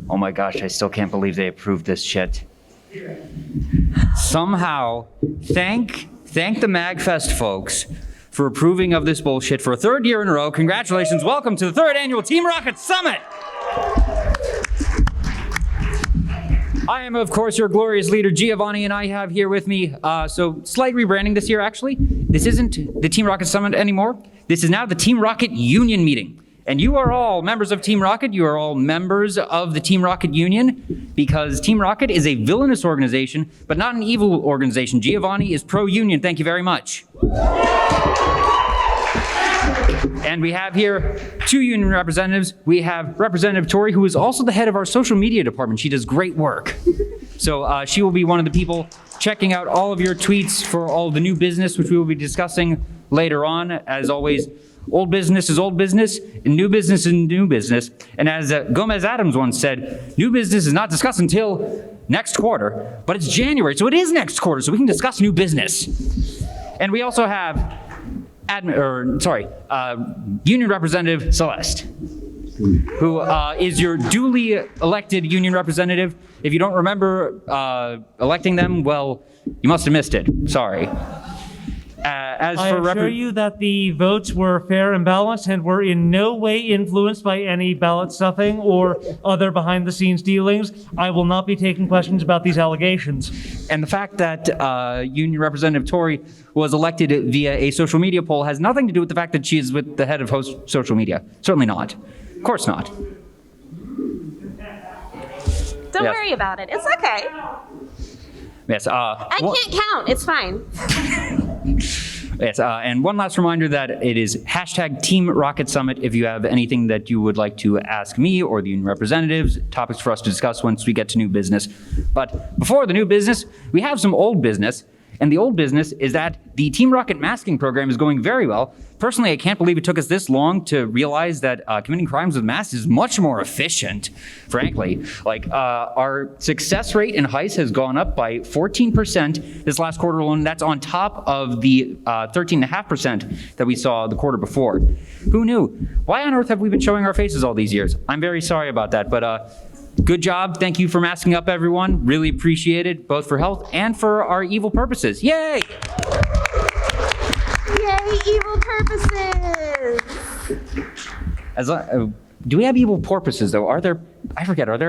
Oh my gosh, I still can't believe they approved this shit. Somehow, thank the MAGFest folks for approving of this bullshit for a third year in a row. Congratulations, welcome to the third annual Team Rocket Summit. I am, of course, your glorious leader, Giovanni, and I have here with me, so slight rebranding this year, actually. This isn't the Team Rocket Summit anymore. This is now the Team Rocket Union meeting. And you are all members of Team Rocket. You are all members of the Team Rocket Union because Team Rocket is a villainous organization, but not an evil organization. Giovanni is pro-union. Thank you very much. And we have here two union representatives. We have Representative Tori, who is also the head of our social media department. She does great work. So she will be one of the people checking out all of your tweets for all the new business, which we will be discussing later on. As always, old business is old business, and new business is new business. And as Gomez Adams once said, new business is not discussed until next quarter, but it's January, so it is next quarter, so we can discuss new business. And we also have Union Representative Celeste, who is your duly elected union representative. If you don't remember electing them, well, you must have missed it. Sorry. I assure you that the votes were fair and balanced and were in no way influenced by any ballot stuffing or other behind-the-scenes dealings. I will not be taking questions about these allegations. And the fact that Union Representative Tori was elected via a social media poll has nothing to do with the fact that she is with the head of social media. Certainly not. Of course not. Don't worry about it. It's okay. Yes. I can't count. It's fine. Yes, and one last reminder that it is hashtag Team Rocket Summit if you have anything that you would like to ask me or the union representatives, topics for us to discuss once we get to new business. But before the new business, we have some old business. And the old business is that the Team Rocket masking program is going very well. Personally, I can't believe it took us this long to realize that committing crimes with masks is much more efficient, frankly. Like, our success rate in heists has gone up by 14% this last quarter alone. That's on top of the 13.5% that we saw the quarter before. Who knew? Why on earth have we been showing our faces all these years? I'm very sorry about that, but good job. Thank you for masking up, everyone. Really appreciate it, both for health and for our evil purposes. Yay! Yay, evil purposes! Do we have evil porpoises, though? Are there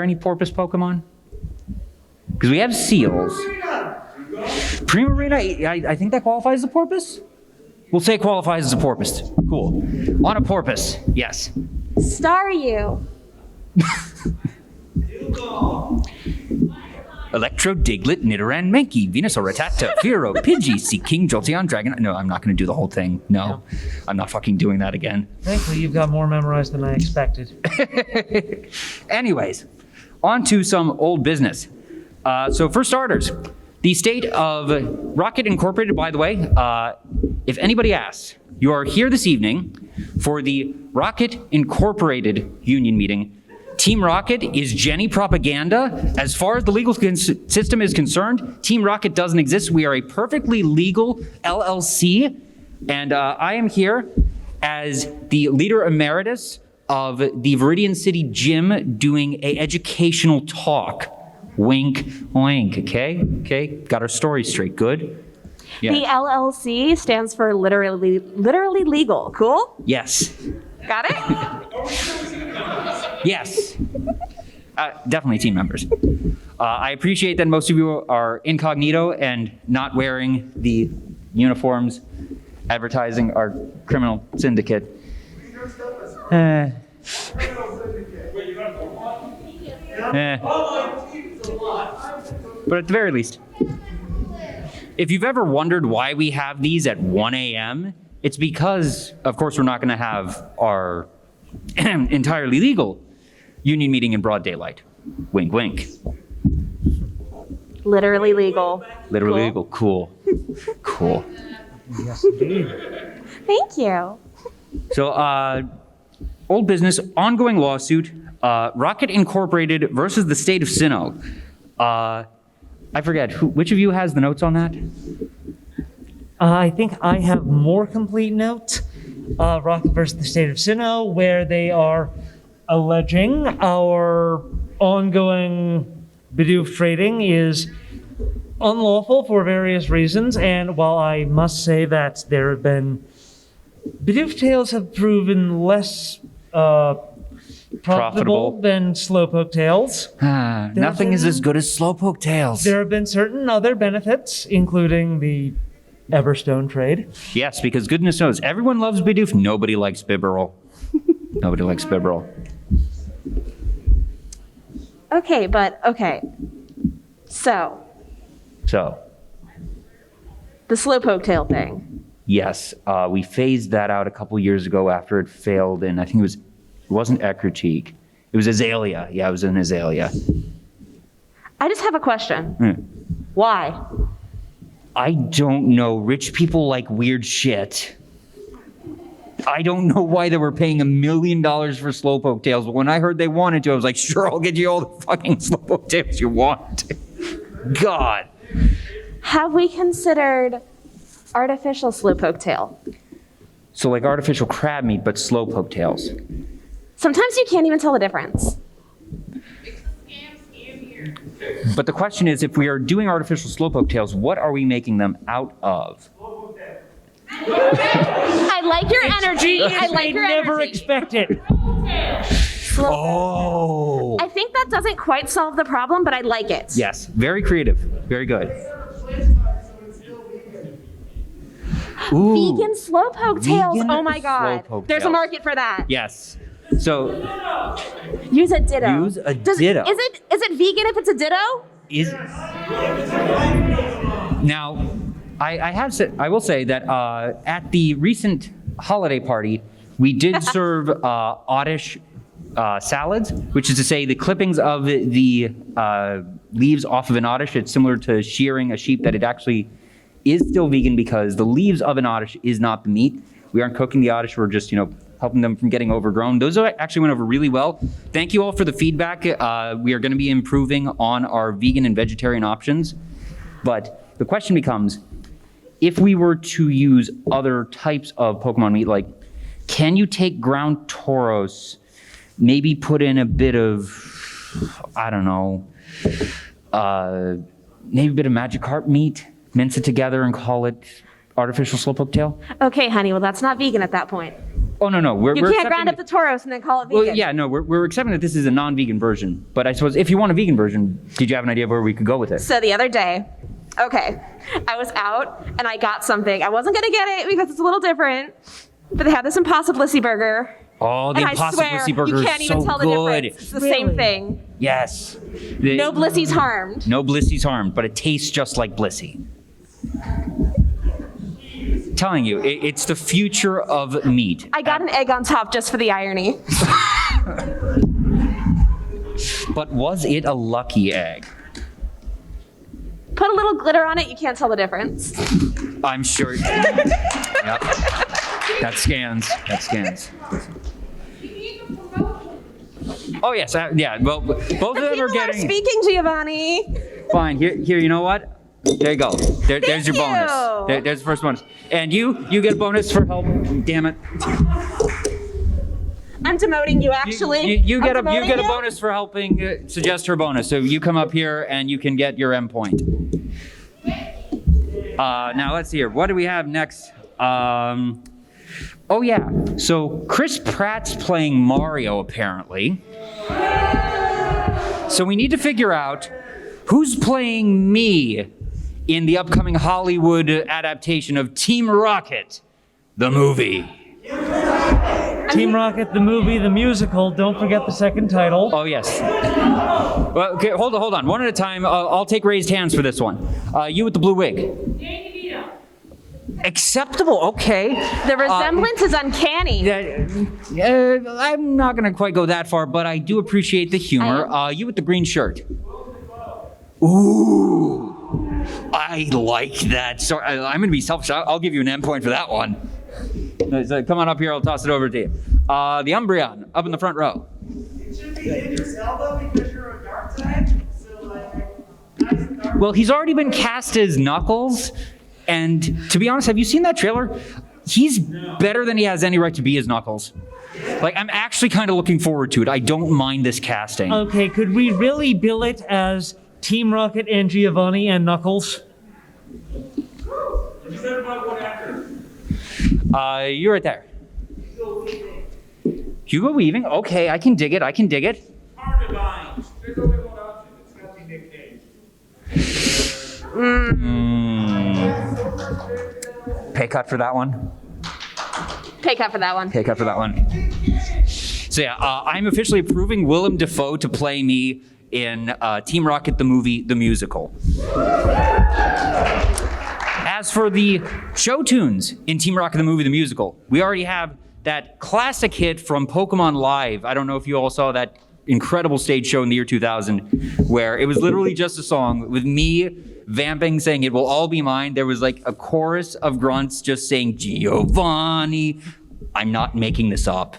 any porpoise Pokemon? Because we have seals. Primarina, I think that qualifies as a porpoise? We'll say it qualifies as a porpoise. Cool. On a porpoise, yes. Staryu. Electro, Diglett, Nidoran, Mankey, Venusaur, Rattata, Fearow, Pidgey, Seaking, Jolteon, Dragon. No, I'm not going to do the whole thing. No, I'm not fucking doing that again. Thankfully, you've got more memorized than I expected. Anyways, on to some old business. So for starters, the state of Rocket Incorporated, by the way, if anybody asks, you are here this evening for the Rocket Incorporated union meeting. Team Rocket is Jenny propaganda. As far as the legal system is concerned, Team Rocket doesn't exist. We are a perfectly legal LLC, and I am here as the leader emeritus of the Viridian City Gym doing a educational talk. Wink, wink, okay? Okay, got our story straight, good? Yeah. The LLC stands for literally legal. Cool? Yes. Got it? Yes. Definitely team members. I appreciate that most of you are incognito and not wearing the uniforms advertising our criminal syndicate. But at the very least, if you've ever wondered why we have these at 1 a.m., it's because, of course, we're not going to have our entirely legal union meeting in broad daylight. Wink, wink. Literally legal. Literally legal. Cool. Cool. Yes, indeed. Thank you. So, old business, ongoing lawsuit, Rocket Incorporated versus the state of Sinnoh. I forget, which of you has the notes on that? I think I have more complete notes. Rocket versus the state of Sinnoh, where they are alleging our ongoing Bidoof trading is unlawful for various reasons, and while I must say that there have been Bidoof tails have proven less profitable than slowpoke tails. Nothing is as good as slowpoke tails. There have been certain other benefits, including the Everstone trade. Yes, because goodness knows, everyone loves Bidoof. Nobody likes Bibberl. Nobody likes Bibberl. Okay. So, the slowpoke tail thing. Yes, we phased that out a couple years ago after it failed, and I think it wasn't Eckercheek. It was Azalea. Yeah, it was an Azalea. I just have a question. Why? I don't know. Rich people like weird shit. I don't know why they were paying $1 million for slowpoke tails, but when I heard they wanted to, I was like, sure, I'll get you all the fucking slowpoke tails you want. God. Have we considered artificial slowpoke tail? So like artificial crab meat, but slowpoke tails. Sometimes you can't even tell the difference. But the question is, if we are doing artificial slowpoke tails, what are we making them out of? I like your energy. I like your never energy. expect it. Oh. I think that doesn't quite solve the problem, but I like it. Yes, very creative. Very good. Ooh. Vegan slowpoke tails. Vegan Oh my god. slowpoke There's a tails. market for that. Yes. So Use a ditto. use a ditto. Is it vegan if it's a ditto? Now, I will say that at the recent holiday party, we did serve oddish salads, which is to say the clippings of the leaves off of an oddish. It's similar to shearing a sheep, that it actually is still vegan because the leaves of an oddish is not the meat. We aren't cooking the oddish, we're just, helping them from getting overgrown. Those actually went over really well. Thank you all for the feedback. We are gonna be improving on our vegan and vegetarian options. But the question becomes, if we were to use other types of Pokemon meat, like, can you take ground Tauros, maybe put in a bit of, I don't know, maybe a bit of Magikarp meat, mince it together and call it artificial slowpoke tail? Okay, honey. Well, that's not vegan at that point. Oh, no. We're You can't accepting grind up the Tauros and then call it vegan. Well, yeah, no, we're accepting that this is a non-vegan version. But I suppose if you want a vegan version, did you have an idea of where we could go with it? So the other day, I was out and I got something. I wasn't gonna get it because it's a little different, but they have this Impossibility Burger. Oh, the And I Impossibility swear, Burger you can't is even so tell the good. difference. It's the same thing. Yes. No Blissy's harmed. No Blissy's harmed, but it tastes just like Blissey. Telling you, it's the future of meat. I got an egg on top just for the irony. But was it a lucky egg? Put a little glitter on it, you can't tell the difference. I'm sure. Yep. That scans. Oh, yes. Yeah. Well, both of them are People are getting. speaking, Giovanni. Fine. Here. You know what? There you go. There's your bonus. you. There's the first bonus. And you get a bonus for help. Damn it. I'm demoting you, actually. You get I'm a demoting you. bonus for helping suggest her bonus. So you come up here and you can get your M point. Now let's see here. What do we have next? Oh yeah. So Chris Pratt's playing Mario apparently. So we need to figure out who's playing me in the upcoming Hollywood adaptation of Team Rocket, the movie. Team Rocket, the movie, the musical. Don't forget the second title. Oh, yes. Well, okay, hold on. One at a time. I'll take raised hands for this one. You with the blue wig. Acceptable, okay. The resemblance is uncanny. I'm not going to quite go that far, but I do appreciate the humor. You with the green shirt. Ooh, I like that. So I'm going to be selfish. I'll give you an M point for that one. So come on up here. I'll toss it over to you. The Umbreon, up in the front row. It should be Idris Elba because you're a dark side. So Well, he's already been cast as Knuckles, and to be honest, have you seen that trailer? He's better than he has any right to be as Knuckles. Like, I'm actually kind of looking forward to it. I don't mind this casting. Okay, could we really bill it as Team Rocket and Giovanni and Knuckles? You said about one actor. You're right there. Hugo Weaving? Okay, I can dig it. Hard to find. There's only one option. It's got to be Nick Cage. Pay cut for that one. Pay cut for that one. So yeah, I'm officially approving Willem Dafoe to play me in Team Rocket the movie, the musical. As for the show tunes in Team Rocket the movie, the musical, we already have that classic hit from Pokemon Live. I don't know if you all saw that incredible stage show in the year 2000, where it was literally just a song with me vamping, saying "It will all be mine." There was like a chorus of grunts just saying Giovanni. I'm not making this up.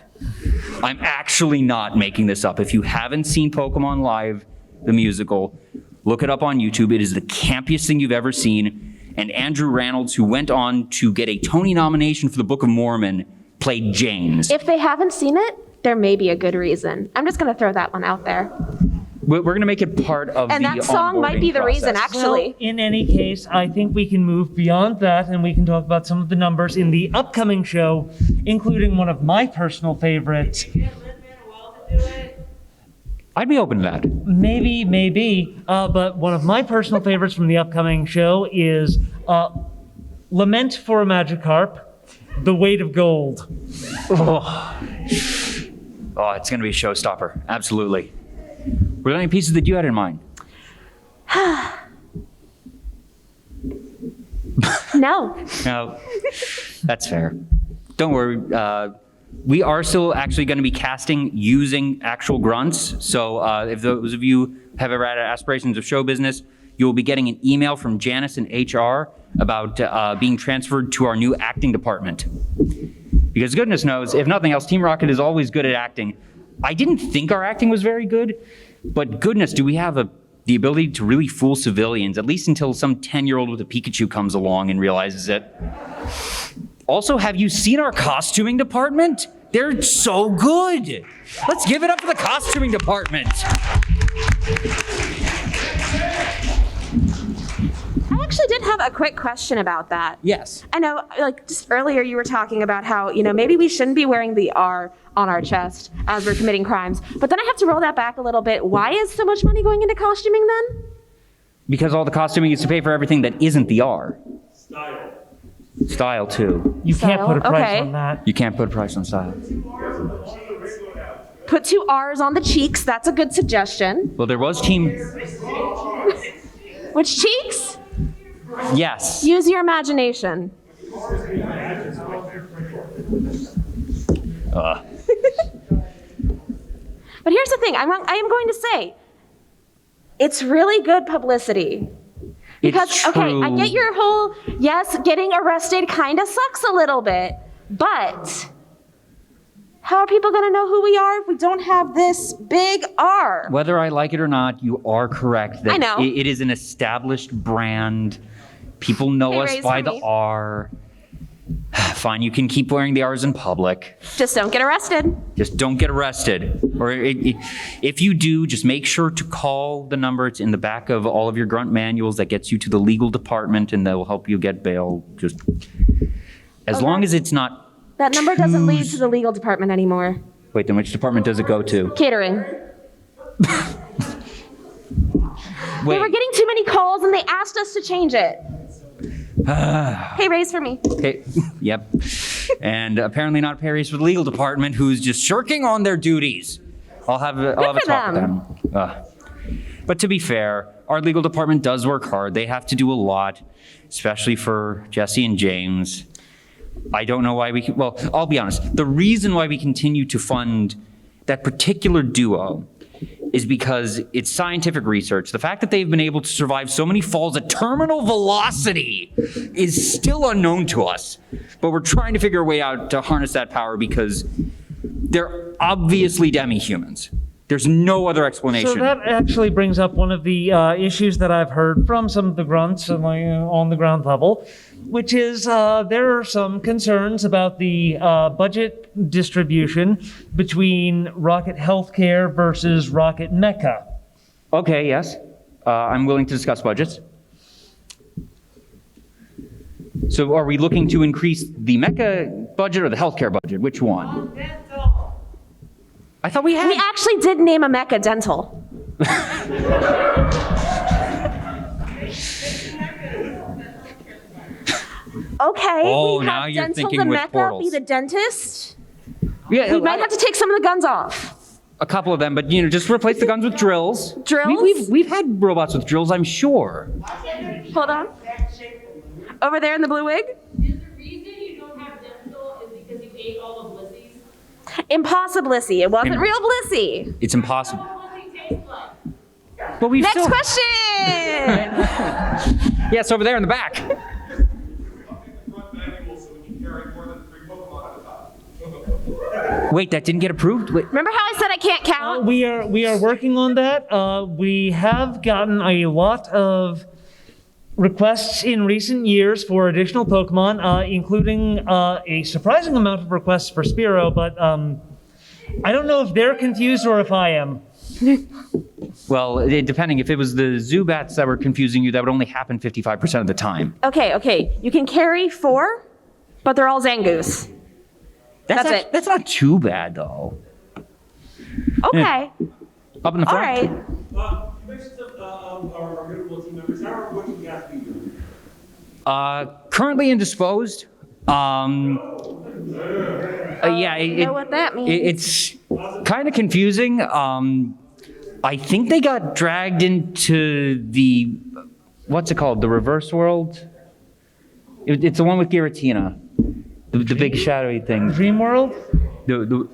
I'm actually not making this up. If you haven't seen Pokemon Live, the musical, look it up on YouTube. It is the campiest thing you've ever seen. And Andrew Reynolds, who went on to get a Tony nomination for the Book of Mormon, played James. If they haven't seen it, there may be a good reason. I'm just going to throw that one out there. We're going to make it part of the And that song might be the onboarding reason, process. actually. Well, in any case, I think we can move beyond that and we can talk about some of the numbers in the upcoming show, including one of my personal favorites. I'd be open to that. Maybe. But one of my personal favorites from the upcoming show is Lament for a Magikarp, The Weight of Gold. Oh, it's going to be a showstopper. Absolutely. Were there any pieces that you had in mind? No. No, that's fair. Don't worry. We are still actually going to be casting using actual grunts. So if those of you have ever had aspirations of show business, you will be getting an email from Janice in HR about being transferred to our new acting department. Because goodness knows, if nothing else, Team Rocket is always good at acting. I didn't think our acting was very good, but goodness, do we have the ability to really fool civilians, at least until some 10-year-old with a Pikachu comes along and realizes it. Also, have you seen our costuming department? They're so good. Let's give it up for the costuming department. I actually did have a quick question about that. Yes. I know, like, just earlier you were talking about how, maybe we shouldn't be wearing the R on our chest as we're committing crimes. But then I have to roll that back a little bit. Why is so much money going into costuming then? Because all the costuming is to pay for everything that isn't the R. Style, too. You can't put a price okay. on that. You can't put a price on style. Put 2 R's on the cheeks. That's a good suggestion. Well, there was Team... Which cheeks? Yes. Use your imagination. But here's the thing. I am going to say, it's really good publicity. Because, It's okay, I true. get your whole, yes, getting arrested kind of sucks a little bit, but how are people going to know who we are if we don't have this big R? Whether I like it or not, you are correct. That I know. It is an established brand. People know Hey, us raise by for the me. R. Fine, you can keep wearing the R's in public. Just don't get arrested. Just don't get arrested. Or if you do, just make sure to call the number. It's in the back of all of your grunt manuals that gets you to the legal department, and they'll help you get bail. Just as long as it's not. That number doesn't lead to the legal department anymore. Wait, then which department does it go to? Catering. They were getting too many calls and they asked us to change it. Hey, raise for me. Okay. Yep. And apparently not pay raise for the legal department, who's just shirking on their duties. I'll have a for talk with them. But to be fair, our legal department does work hard. They have to do a lot, especially for Jesse and James. I don't know why well, I'll be honest. The reason why we continue to fund that particular duo is because it's scientific research. The fact that they've been able to survive so many falls at terminal velocity is still unknown to us. But we're trying to figure a way out to harness that power because they're obviously demi-humans. There's no other explanation. So that actually brings up one of the issues that I've heard from some of the grunts on the ground level, which is there are some concerns about the budget distribution between Rocket Healthcare versus Rocket Mecca. Okay, yes. I'm willing to discuss budgets. So are we looking to increase the Mecca budget or the healthcare budget? Which one? I thought we had... We actually did name a Mecca Dental. Okay. Oh, we now have you're dental thinking to with Mecca portals. be the dentist. Yeah, We might have to take some of the guns off. a couple of them, but just replace the guns with drills. Drills? We've had robots with drills, I'm sure. Hold on. Over there in the blue wig. Is the reason you don't have dental is because you ate all the blissies? Impossibility. It wasn't real blissy. It's impossible. What does blissie taste like? But we've Next still... question. Yes, over there in the back. Wait, that didn't get approved? Wait. Remember how I said I can't count? We are working on that. We have gotten a lot of requests in recent years for additional Pokemon, including a surprising amount of requests for Spearow, but I don't know if they're confused or if I am. Well, depending, if it was the Zubats that were confusing you, that would only happen 55% of the time. Okay. You can carry 4, but they're all Zangoose. That's it. That's not too bad, though. Okay. Up in the front? All right. You mentioned some our middle team members. How are what you guys doing? Currently indisposed. Yeah, You know what that means? it's kind of confusing. I think they got dragged into the, what's it called? The reverse world? It's the one with Giratina. The big shadowy thing. Dream World? The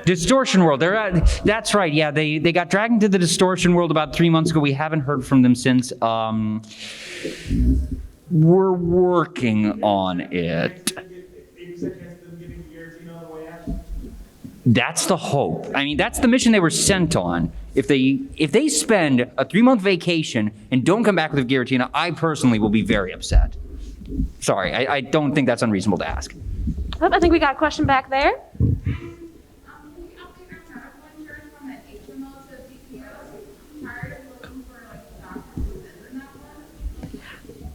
distortion world. That's right. Yeah, they got dragged into the distortion world about 3 months ago. We haven't heard from them since. We're working on it. That's the hope. I mean, that's the mission they were sent on. If they spend a 3-month vacation and don't come back with Giratina, I personally will be very upset. Sorry, I don't think that's unreasonable to ask. Oh, I think we got a question back there.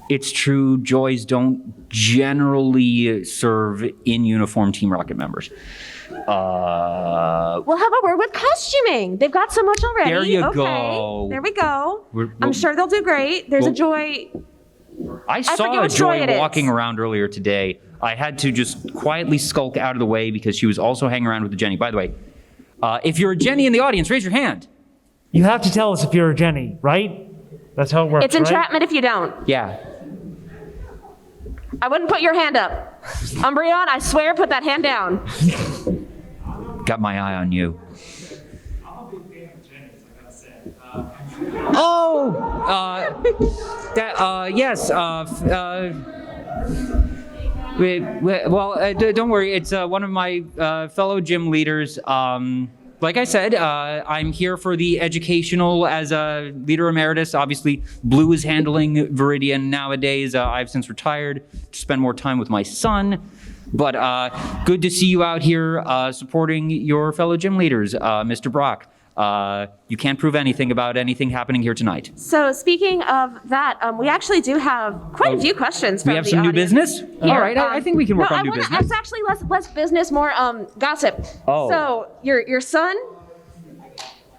It's true, Joys don't generally serve in uniform Team Rocket members. Well, how about word with costuming? They've got so much already. There you okay. go. There we go. We're- I'm sure they'll do great. There's a well- Joy. I forget saw which Joy Joy it is. walking around earlier today. I had to just quietly skulk out of the way because she was also hanging around with the Jenny. By the way, if you're a Jenny in the audience, raise your hand. You have to tell us if you're a Jenny, right? That's how it works, It's entrapment if you don't. Yeah. I wouldn't put your hand up. Umbreon, I swear, put that hand down. Got my eye on you. I'm a big fan of Jenny's, I gotta say. Yes. Don't worry. It's one of my fellow gym leaders. Like I said, I'm here for the educational as a leader emeritus. Obviously, Blue is handling Viridian nowadays. I've since retired to spend more time with my son. But good to see you out here supporting your fellow gym leaders, Mr. Brock. You can't prove anything about anything happening here tonight. So speaking of that, we actually do have quite a few questions from We have the some new audience. business? Here, All right, I think we can work on new business. It's actually less business, more gossip. Oh. So your son,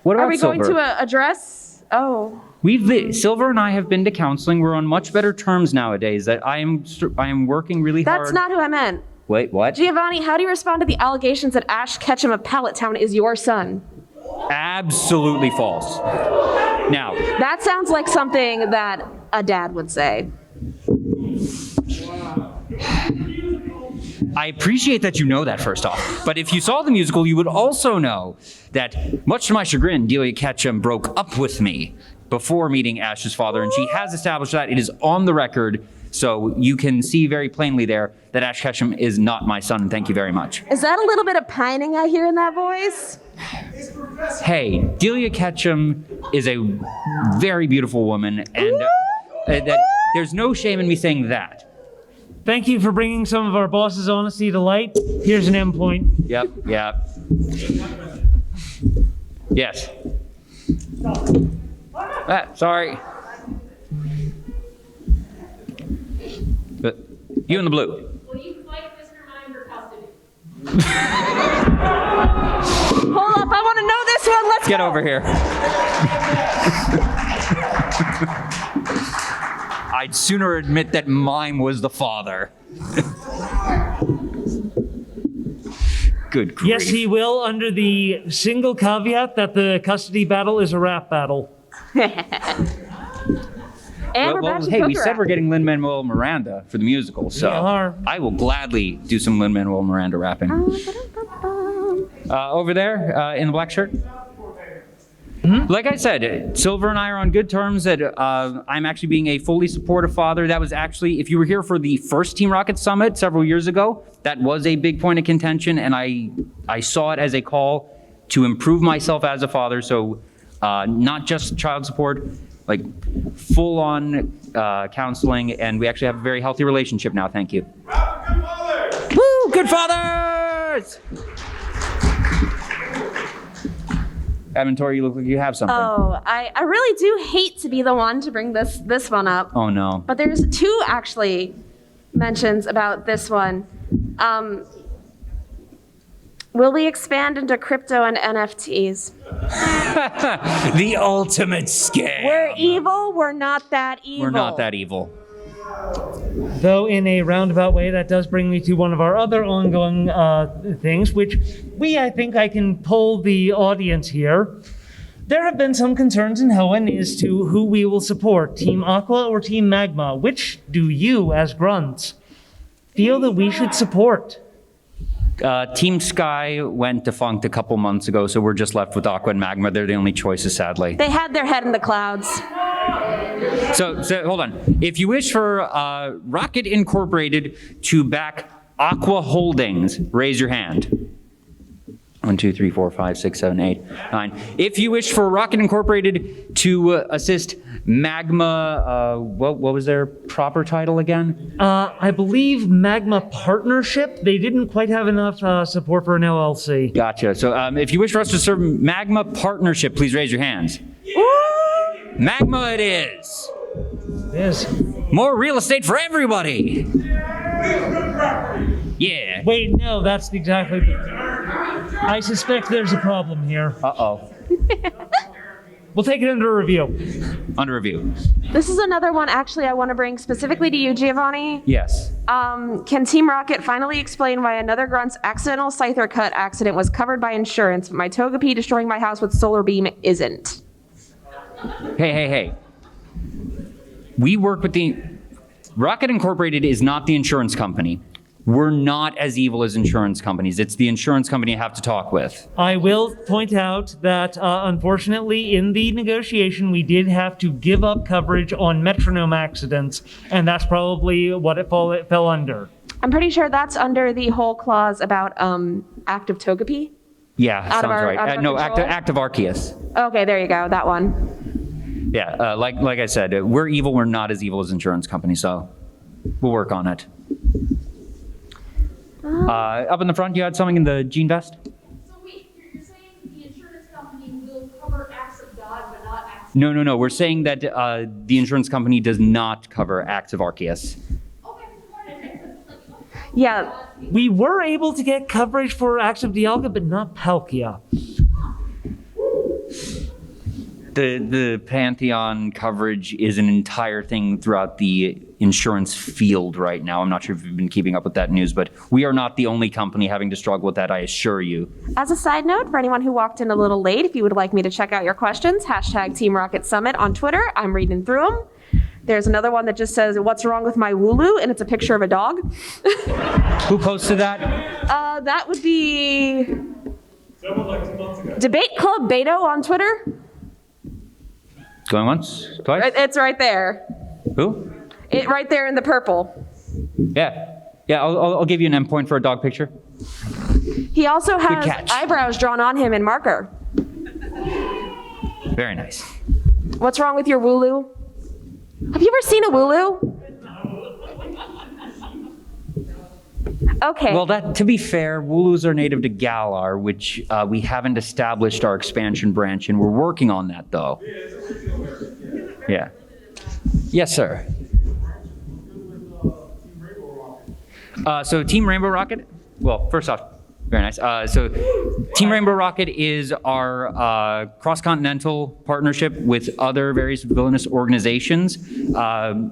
What about are we going Silver? to address? Oh. Silver and I have been to counseling. We're on much better terms nowadays. That I am working really hard. That's not who I meant. Wait, what? Giovanni, how do you respond to the allegations that Ash Ketchum of Pallet Town is your son? Absolutely false. Now, That sounds like something that a dad would say. I appreciate that you know that first off. But if you saw the musical, you would also know that, much to my chagrin, Delia Ketchum broke up with me before meeting Ash's father, and she has established that. It is on the record. So you can see very plainly there that Ash Ketchum is not my son. Thank you very much. Is that a little bit of pining I hear in that voice? It's for Hey, Delia Ketchum is a very beautiful woman, and there's no shame in me saying that. Thank you for bringing some of our boss's honesty to light. Here's an M point. Yep. Yes. Sorry. But you in the blue. Will you fight Mr. Mime for custody? Hold up, I want to know this one. Let's Get go. over here. I'd sooner admit that Mime was the father. Good grief. Yes, he will, under the single caveat that the custody battle is a rap battle. And we're back to hey, we Poker said App. we're getting Lin-Manuel Miranda for the musical, so We are. I will gladly do some Lin-Manuel Miranda rapping. Over there, in the black shirt. Like I said, Silver and I are on good terms. That I'm actually being a fully supportive father. That was actually, if you were here for the first Team Rocket Summit several years ago, that was a big point of contention, and I saw it as a call to improve myself as a father. So not just child support, like full-on counseling, and we actually have a very healthy relationship now. Thank you. Woo! Good fathers! Aventor, you look like you have something. Oh, I really do hate to be the one to bring this one up. Oh no. But there's two actually mentions about this one. Will we expand into crypto and NFTs? The ultimate scam. We're evil. We're not that evil. We're not that evil. Though in a roundabout way, that does bring me to one of our other ongoing things, which I think I can poll the audience here. There have been some concerns in Hoenn as to who we will support, Team Aqua or Team Magma. Which do you, as grunts, feel that we should support? Team Sky went defunct a couple months ago, so we're just left with Aqua and Magma. They're the only choices, sadly. They had their head in the clouds. So hold on. If you wish for Rocket Incorporated to back Aqua Holdings, raise your hand. 1, 2, 3, 4, 5, 6, 7, 8, 9. If you wish for Rocket Incorporated to assist Magma, what was their proper title again? I believe Magma Partnership. They didn't quite have enough support for an LLC. Gotcha. So if you wish for us to serve Magma Partnership, please raise your hands. Magma it is. Yes. More real estate for everybody. Yeah. Wait, no, that's exactly. I suspect there's a problem here. Uh-oh. We'll take it under review. Under review. This is another one actually I want to bring specifically to you, Giovanni. Yes. Can Team Rocket finally explain why another grunt's accidental scyther cut accident was covered by insurance, but my Togepi destroying my house with solar beam isn't? Hey. We work with the... Rocket Incorporated is not the insurance company. We're not as evil as insurance companies. It's the insurance company you have to talk with. I will point out that, unfortunately, in the negotiation, we did have to give up coverage on metronome accidents, and that's probably what it fell under. I'm pretty sure that's under the whole clause about active Togepi. Yeah, Out sounds of our- right. out of our No, control? active Arceus. Okay, there you go, that one. Yeah, like I said, we're evil. We're not as evil as insurance companies, so we'll work on it. Up in the front, you had something in the jean vest? So wait, you're saying the insurance company will cover acts of God, but not acts of... No. We're saying that the insurance company does not cover acts of Arceus. Okay, Yeah, We were able to get coverage for acts of Dialga, but not Palkia. The Pantheon coverage is an entire thing throughout the insurance field right now. I'm not sure if you've been keeping up with that news, but we are not the only company having to struggle with that, I assure you. as a side note, for anyone who walked in a little late, if you would like me to check out your questions, hashtag Team Rocket Summit on Twitter. I'm reading through them. There's another one that just says, "What's wrong with my Wooloo?" and it's a picture of a dog. Who posted that? That would be Debate Club Beto on Twitter. Going once? Twice? It's right there. Who? Right there in the purple. Yeah, I'll give you an M point for a dog picture. He also has catch. eyebrows drawn on him in marker. Very nice. What's wrong with your Wooloo? Have you ever seen a Wooloo? Okay. Well, to be fair, Wooloos are native to Galar, which we haven't established our expansion branch, and we're working on that, though. Yeah. Yes, sir. So Team Rainbow Rocket, well, first off, very nice. So Team Rainbow Rocket is our cross-continental partnership with other various villainous organizations.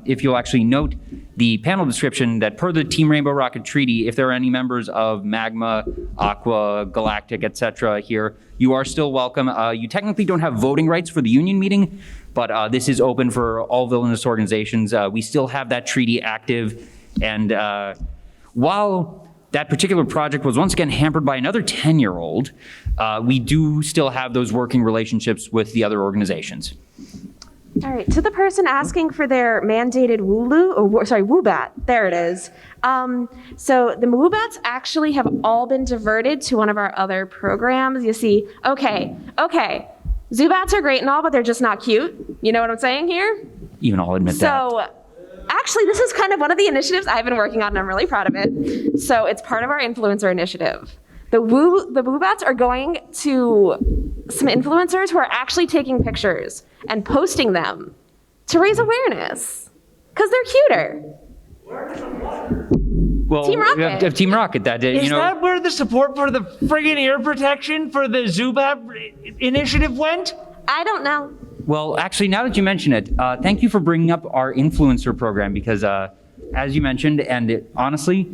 If you'll actually note the panel description that per the Team Rainbow Rocket Treaty, if there are any members of Magma, Aqua, Galactic, etc. here, you are still welcome. You technically don't have voting rights for the union meeting, but this is open for all villainous organizations. We still have that treaty active, and while that particular project was once again hampered by another 10-year-old, we do still have those working relationships with the other organizations. All right, to the person asking for their mandated Woobat, there it is. So the Woobats actually have all been diverted to one of our other programs. You see, okay, Zoobats are great and all, but they're just not cute. You know what I'm saying here? Even I'll admit that. So actually, this is kind of one of the initiatives I've been working on, and I'm really proud of it. So it's part of our influencer initiative. The Woobats are going to some influencers who are actually taking pictures and posting them to raise awareness, because they're cuter. Well, Team Rocket. Team Rocket, that Is that where the support for the friggin' ear protection for the Zoobat initiative went? I don't know. Well, actually, now that you mention it, thank you for bringing up our influencer program, because as you mentioned, and honestly,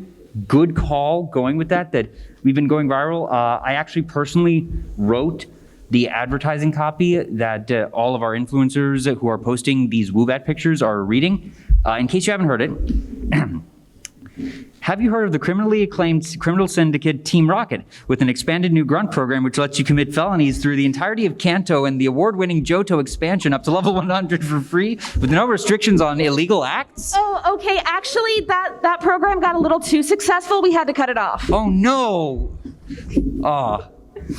good call going with that we've been going viral. I actually personally wrote the advertising copy that all of our influencers who are posting these Woobat pictures are reading. In case you haven't heard it, have you heard of the criminally acclaimed criminal syndicate Team Rocket with an expanded new grunt program which lets you commit felonies through the entirety of Kanto and the award-winning Johto expansion up to level 100 for free with no restrictions on illegal acts? Oh, okay. Actually, that program got a little too successful. We had to cut it off. Oh, no.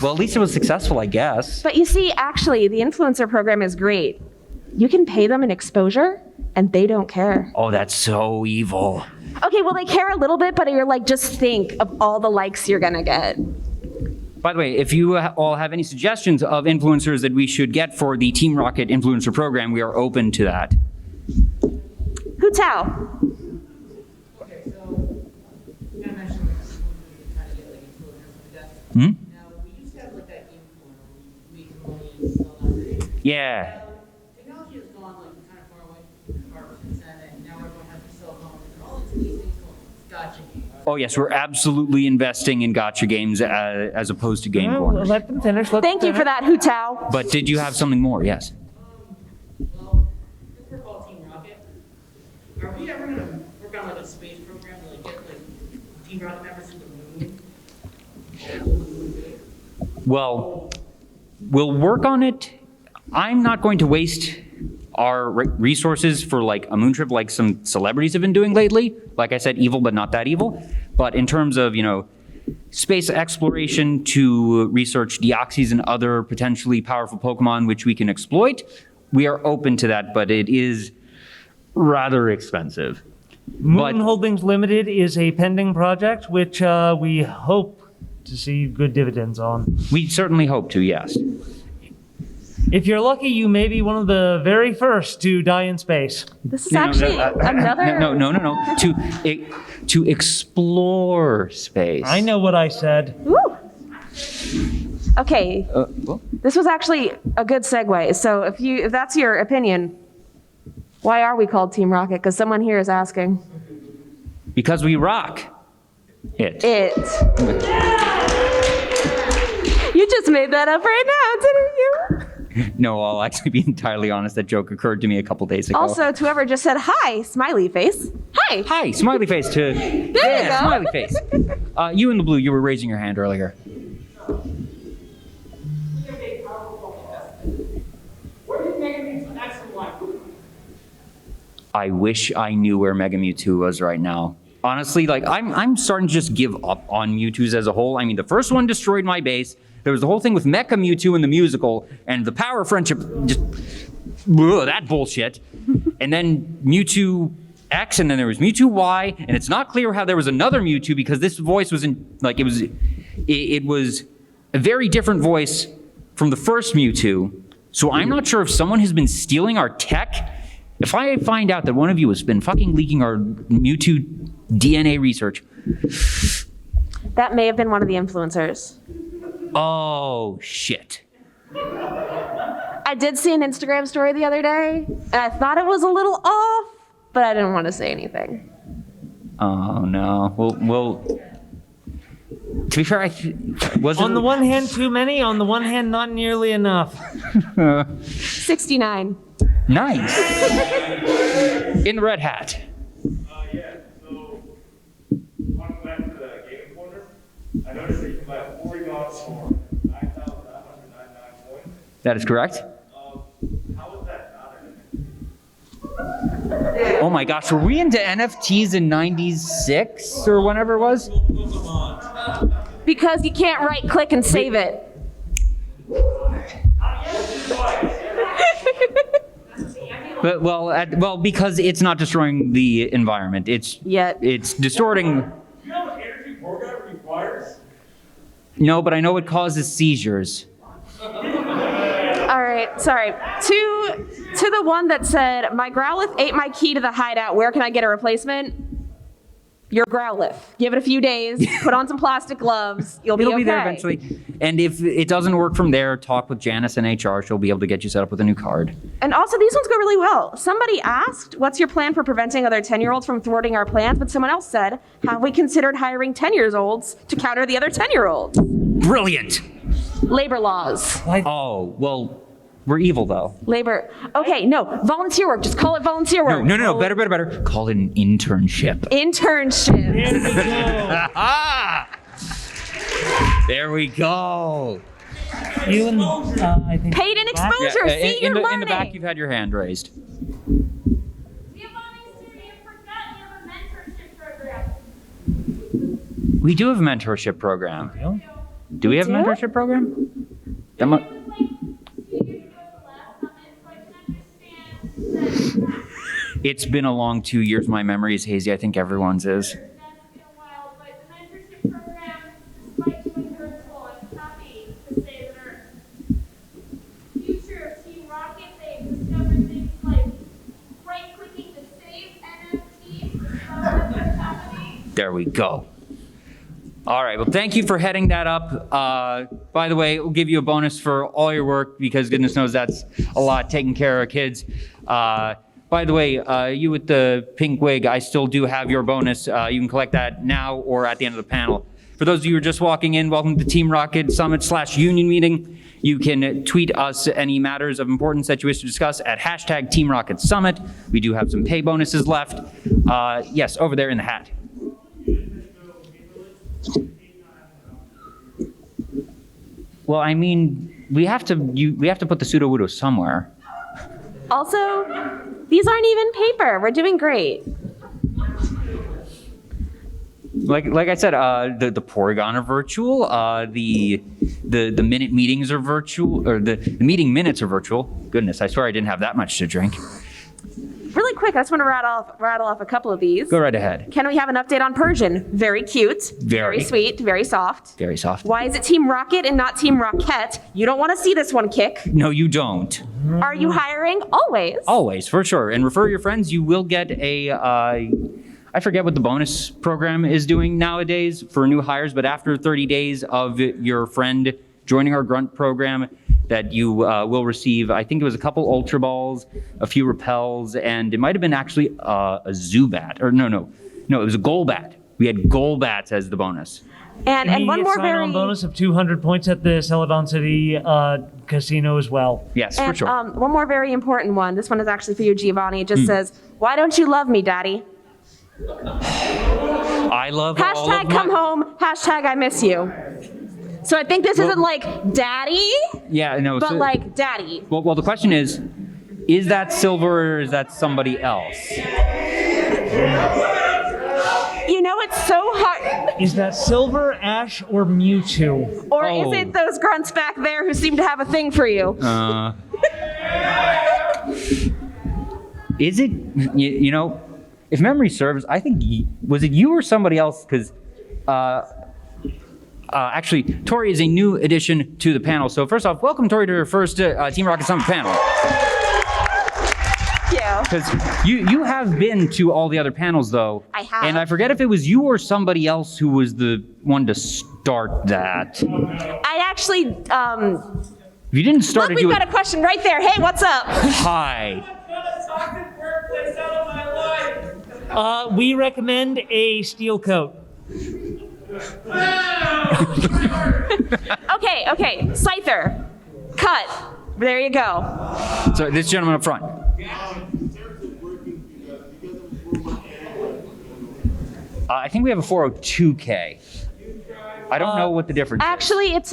Well, at least it was successful, I guess. But you see, actually, the influencer program is great. You can pay them an exposure, and they don't care. Oh, that's so evil. Okay, well, they care a little bit, but you're like, just think of all the likes you're gonna get. By the way, if you all have any suggestions of influencers that we should get for the Team Rocket influencer program, we are open to that. Hu Tao. Okay, so you kind of mentioned like trying to get like influencers like that. Hmm? Now we used to have like that influencer, we can only sell that. Yeah. Technology has gone like kind of far away since then, and now everyone has their cell phones and all into these things called gotcha games. Oh, yes, we're absolutely investing in gotcha games as opposed to game corners. Let them finish. Thank you for that, Hu Tao. But did you have something more? Yes. Well, since we're called Team Rocket, are we ever gonna work on like a space program to like get like Team Rocket members to the moon? Well, we'll work on it. I'm not going to waste our resources for like a moon trip like some celebrities have been doing lately. Like I said, evil, but not that evil. But in terms of, space exploration to research Deoxys and other potentially powerful Pokemon which we can exploit, we are open to that, but it is rather expensive. Moon Holdings Limited is a pending project which we hope to see good dividends on. We certainly hope to, yes. If you're lucky, you may be one of the very first to die in space. This is actually another. No. To explore space. I know what I said. Woo. Okay, Well, this was actually a good segue. So if that's your opinion, why are we called Team Rocket? Because someone here is asking. because we rock it. You just made that up right now, didn't you? No, I'll actually be entirely honest. That joke occurred to me a couple days ago. Also, to whoever just said hi, smiley face. Hi. Hi, smiley face to. There you go. Smiley face. You in the blue, you were raising your hand earlier. Where did Mega Mewtwo X and Y? I wish I knew where Mega Mewtwo was right now. Honestly, like I'm starting to just give up on Mewtwo's as a whole. I mean, the first one destroyed my base. There was the whole thing with Mecha Mewtwo in the musical, and the power of friendship, just, ugh, that bullshit. And then Mewtwo X, and then there was Mewtwo Y, and it's not clear how there was another Mewtwo because this voice was it was a very different voice from the first Mewtwo. So I'm not sure if someone has been stealing our tech. If I find out that one of you has been fucking leaking our Mewtwo DNA research. That may have been one of the influencers. Oh, shit. I did see an Instagram story the other day, and I thought it was a little off, but I didn't want to say anything. Oh, no. Well, to be fair, wasn't... On the one hand, too many. On the one hand, not nearly enough. 69. Nice. In the red hat. Yeah, so, going back to the game corner, I noticed that you can buy 4 yachts for 9,199 points. That is correct. How is that not an Oh my gosh, were we into NFTs in 96 or whenever it was? Because you can't right click and save it. But well, because it's not destroying the environment. It's distorting. Do you know what energy program requires? No, but I know it causes seizures. All right, sorry. To the one that said, my Growlithe ate my key to the hideout, where can I get a replacement? Your Growlithe. Give it a few days, put on some plastic gloves, you'll be okay. It'll be there eventually. And if it doesn't work from there, talk with Janice in HR. She'll be able to get you set up with a new card. And also, these ones go really well. Somebody asked, what's your plan for preventing other 10-year-olds from thwarting our plans? But someone else said, have we considered hiring 10-year-olds to counter the other 10-year-olds? Brilliant. Labor laws. Oh, well, we're evil though. Labor. Okay, no, volunteer work. Just call it volunteer work. No, better. Call it an internship. Internship. There we go. You and I think Paid in exposure. See, you're learning. In the back, you've had your hand raised. Giovanni, sir, you forgot you have a mentorship program. We do have a mentorship program. Really? Do we have a do? mentorship program? That mu- It was like 2 years ago at the last summit, so I can understand that It's been a long 2 years. My memory is hazy. I think everyone's is. that's been a while, but the mentorship program, despite being virtual, I'm happy to say that our future of Team Rocket, they've discovered things like right-clicking to save NFTs, that's happening. There we go. All right. Well, thank you for heading that up. By the way, we'll give you a bonus for all your work because goodness knows that's a lot taking care of kids. By the way, you with the pink wig, I still do have your bonus. You can collect that now or at the end of the panel. For those of you who are just walking in, welcome to Team Rocket Summit / Union Meeting. You can tweet us any matters of importance that you wish to discuss at hashtag Team Rocket Summit. We do have some pay bonuses left. Yes, over there in the hat. Well, I mean, we have to put the pseudo-wudo somewhere. Also, these aren't even paper. We're doing great. Like I said, the Porygon are virtual. The minute meetings are virtual, or the meeting minutes are virtual. Goodness, I swear I didn't have that much to drink. Really quick, I just want to rattle off a couple of these. Go right ahead. Can we have an update on Persian? Very cute. Very. Sweet. Very soft. Very soft. Why is it Team Rocket and not Team Rocket? You don't want to see this one kick. No, you don't. Are you hiring? Always. Always, for sure. And refer your friends. You will get a, I forget what the bonus program is doing nowadays for new hires, but after 30 days of your friend joining our grunt program, that you will receive, I think it was a couple Ultra Balls, a few Repels, and it might have been actually a Zubat. Or no, it was a Golbat. We had Golbats as the bonus. And one more very sign-on bonus of 200 points at the Celadon City casino as well. Yes, for sure. One more very important one. This one is actually for you, Giovanni. It just says, "Why don't you love me, Daddy?" I love all Hashtag of come home. Hashtag I miss you. So I think this isn't like daddy, Yeah, no. but like daddy. Well, the question is that Silver or is that somebody else? You You know, it's so hard. Is that Silver, Ash, or Mewtwo? Or is it those grunts back there who seem to have a thing for you? Is it, you know, if memory serves, I think, was it you or somebody else? Because actually, Tori is a new addition to the panel. So first off, welcome Tori to her first Team Rocket Summit panel. Because you have been to all the other panels, though. I have. And I forget if it was you or somebody else who was the one to start that. I actually, If you didn't start look, it, we've got a question right there. Hey, what's up? Hi. The toxic workplace out of my life. We recommend a steel coat. Okay. Scyther. Cut. There you go. So this gentleman up front. I think we have a 402K. I don't know what the difference is. Actually, it's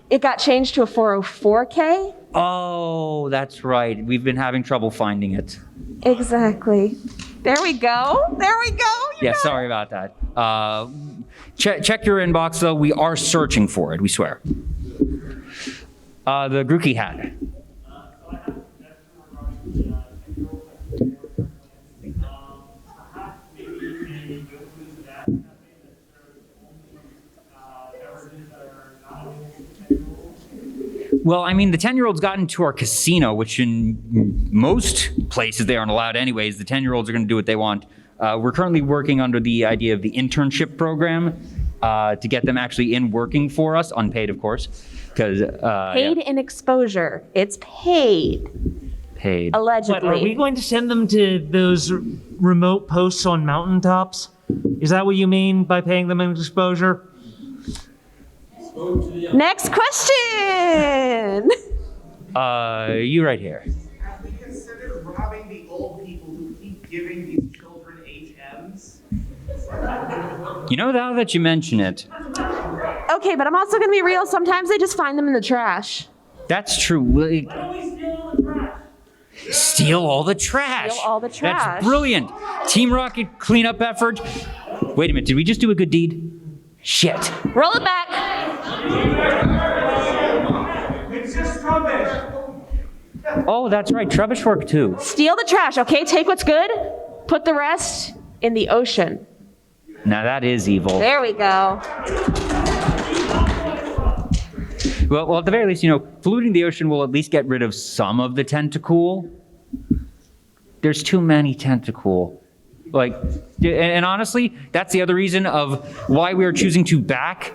it got changed to a 404K. Oh, that's right. We've been having trouble finding it. Exactly. There we go. Yeah, sorry about that. Check your inbox, though. We are searching for it, we swear. The Grookey hat. Well, I mean, the 10-year-olds got into our casino, which in most places they aren't allowed anyways. The 10-year-olds are going to do what they want. We're currently working under the idea of the internship program to get them actually in working for us, unpaid, of course. Paid in exposure. It's paid. Paid. Allegedly. But are we going to send them to those remote posts on mountaintops? Is that what you mean by paying them in exposure? Next question. You right here. Have we considered robbing the old people who keep giving these children HMs? You know, now that you mention it, Okay, but I'm also going to be real. Sometimes they just find them in the trash. that's true. Steal all the trash. Steal all the trash. That's brilliant. Team Rocket cleanup effort. Wait a minute, did we just do a good deed? Shit. Roll it back. It's just rubbish. Oh, that's right, Trubbish work too. Steal the trash, okay? Take what's good, put the rest in the ocean. Now that is evil. There we go. Well, at the very least, you know, polluting the ocean will at least get rid of some of the tentacool. There's too many tentacool. Like, and honestly, that's the other reason of why we are choosing to back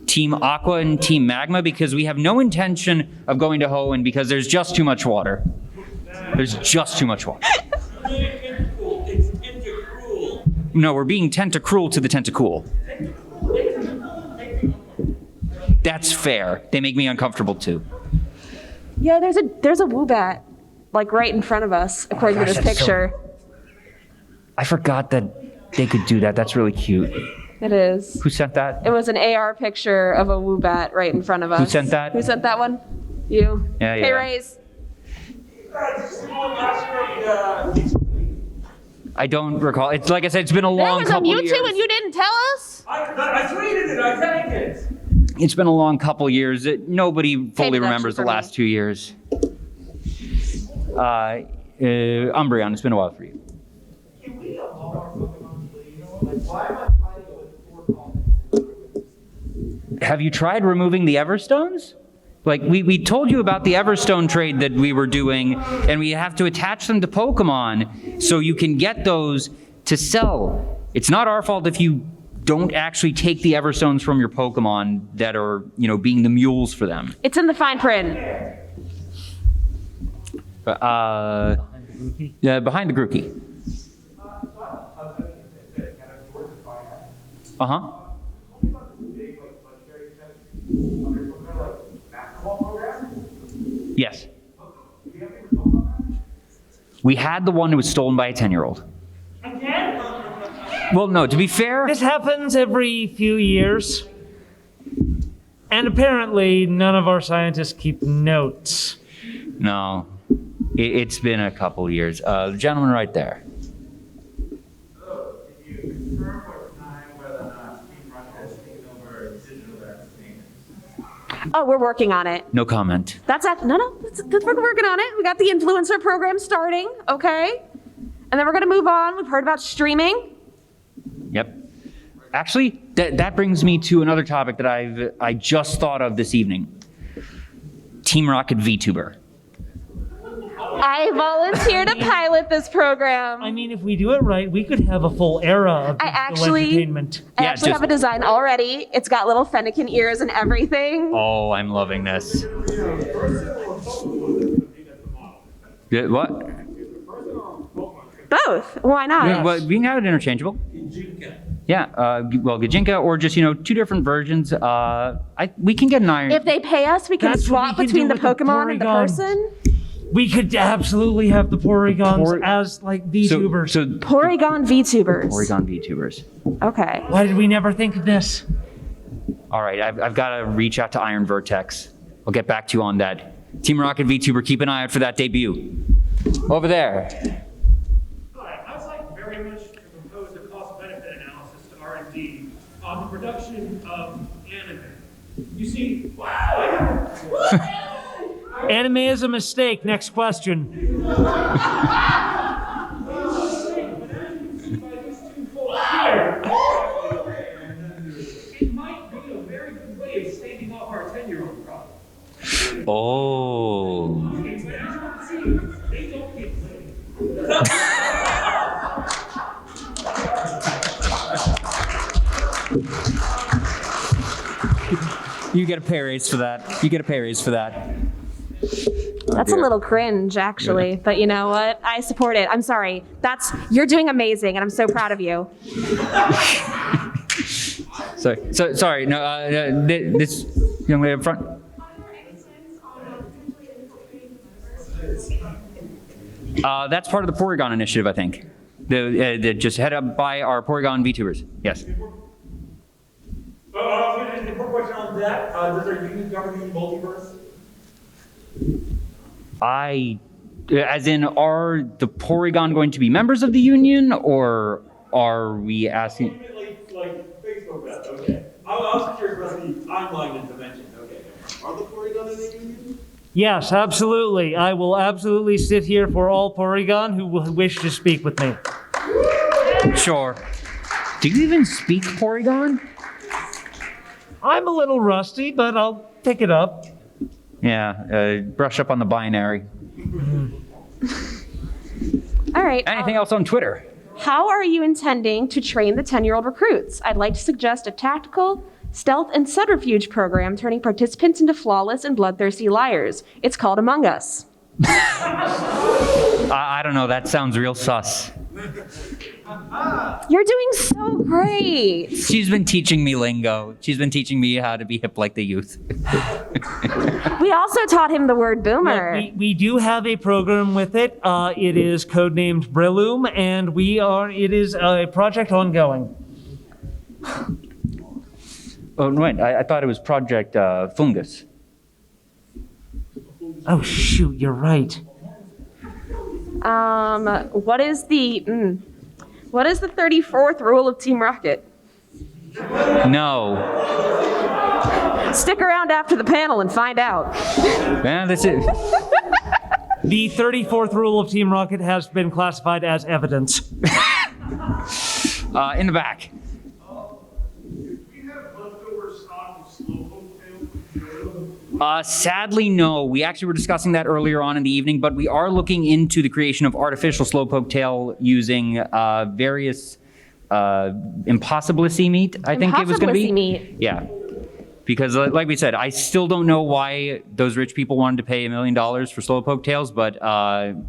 Team Aqua and Team Magma, because we have no intention of going to Hoenn because there's just too much water. There's just too much water. It's intercruel. No, we're being tentacruel to the tentacool. That's fair. They make me uncomfortable too. Yeah, there's a Woobat, like right in front of us, according to this that's so- picture. I forgot that they could do that. That's really cute. It is. Who sent that? It was an AR picture of a Woobat right in front of us. Who sent that? Who sent that one? You. Yeah, Hey, yeah. Rays. I don't recall. It's like I said, it's been a There long was a couple Mewtwo years. and you didn't tell us? I tweeted it, I tagged it. It's been a long couple years. Nobody fully deduction remembers the for me. last 2 years. Umbreon, it's been a while for you. Can we evolve our Pokemon, please? Like, why am I fighting with 4 calls? Have you tried removing the Everstones? Like, we told you about the Everstone trade that we were doing, and we have to attach them to Pokemon so you can get those to sell. It's not our fault if you don't actually take the Everstones from your Pokemon that are, you know, being the mules for them. It's in the fine print. Yeah, behind the Grookey. Uh-huh. Yes. We had the one who was stolen by a 10-year-old. Again? Well, no, to be fair, This happens every few years. And apparently, none of our scientists keep notes. no. It's been a couple years. The gentleman right there. So, can you confirm what time Oh, we're working on it. No comment. We're working on it. We got the influencer program starting, okay? And then we're gonna move on. We've heard about streaming. Yep. Actually, that brings me to another topic that I just thought of this evening. Team Rocket VTuber. I volunteer to pilot this program. I mean, if we do it right, we could have a full era of digital entertainment. I actually have a design already. It's got little fennekin ears and everything. Oh, I'm loving this. What? Both. Why not? Yes. Well, we can have it interchangeable. Yeah, well, Gajinka or just, 2 different versions. We can get an iron. If they pay us, we can That's what swap we can between do the with the Pokemon and the Porygon. person. We could absolutely have the Porygons as like VTubers. So Porygon VTubers. Porygon VTubers. Okay. Why did we never think of this? All right, I've got to reach out to Iron Vertex. I'll get back to you on that. Team Rocket VTuber, keep an eye out for that debut. Over there. Hi, I'd like very much to propose a cost-benefit analysis to R&D on the production of anime. You see, Anime is a mistake. Next question. it might be a very good way of staving off our 10-year-old problem. Oh. But as you can see, they don't get played. You get a pay raise for that. You get a pay raise for that. That's a little cringe, actually. But you know what? I support it. I'm sorry. You're doing amazing, and I'm so proud of you. Sorry. No, this young lady up front. Are there any plans on potentially infiltrating the That's part of the Porygon initiative, I think. Just head up by our Porygon VTubers. Yes. One more question on that. Does our union govern the multiverse? As in, are the Porygon going to be members of the union, or are we asking? Like Facebook that, okay. I was curious about the online dimension, okay. Are the Porygon in the union? Yes, absolutely. I will absolutely sit here for all Porygon who will wish to speak with me. Sure. Do you even speak Porygon? I'm a little rusty, but I'll pick it up. Yeah, brush up on the binary. All right. Anything else on Twitter? How are you intending to train the 10-year-old recruits? I'd like to suggest a tactical, stealth, and subterfuge program turning participants into flawless and bloodthirsty liars. It's called Among Us. I don't know. That sounds real sus. You're doing so great. She's been teaching me lingo. She's been teaching me how to be hip like the youth. We also taught him the word boomer. We do have a program with it. It is codenamed Breloom, and it is a project ongoing. Oh, wait. I thought it was Project Fungus. Oh, shoot, you're right. What is the 34th rule of Team Rocket? No. Stick around after the panel and find out. Man, that's it. The 34th rule of Team Rocket has been classified as evidence. In the back. Sadly, no. We actually were discussing that earlier on in the evening, but we are looking into the creation of artificial slowpoke tail using various impossibility meat, I think it was going to be. Meat. Yeah. Because like we said, I still don't know why those rich people wanted to pay $1 million for slowpoke tails, but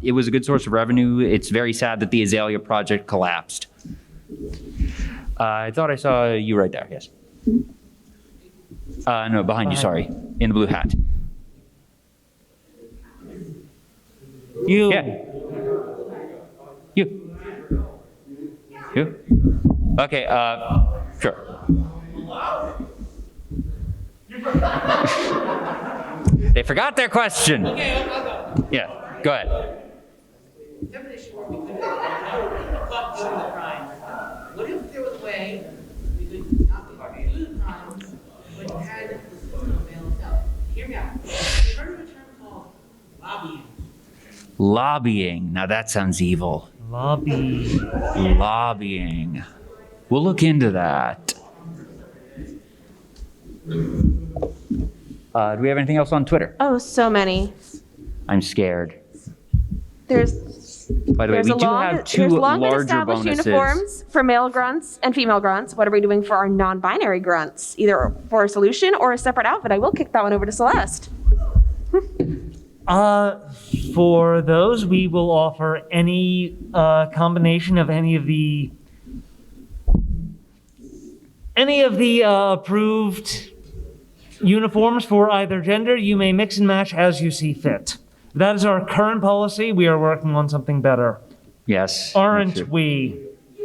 it was a good source of revenue. It's very sad that the Azalea project collapsed. I thought I saw you right there, yes. No, behind you, sorry. In the blue hat. You. Yeah. You. Okay, sure. They forgot their question. Okay, I'll go. Yeah, go ahead. Definition where we could caught doing the crime. What if there was a way we could not do the crimes, but had the system avail itself? Lobbying. Now that sounds evil. Lobbying. We'll look into that. Do we have anything else on Twitter? Oh, so many. I'm scared. There's By the way, we do have two long and larger established bonuses. uniforms for male grunts and female grunts. What are we doing for our non-binary grunts? Either for a solution or a separate outfit. I will kick that one over to Celeste. For those, we will offer any combination of any of the approved uniforms for either gender. You may mix and match as you see fit. That is our current policy. We are working on something better. Yes. Aren't we?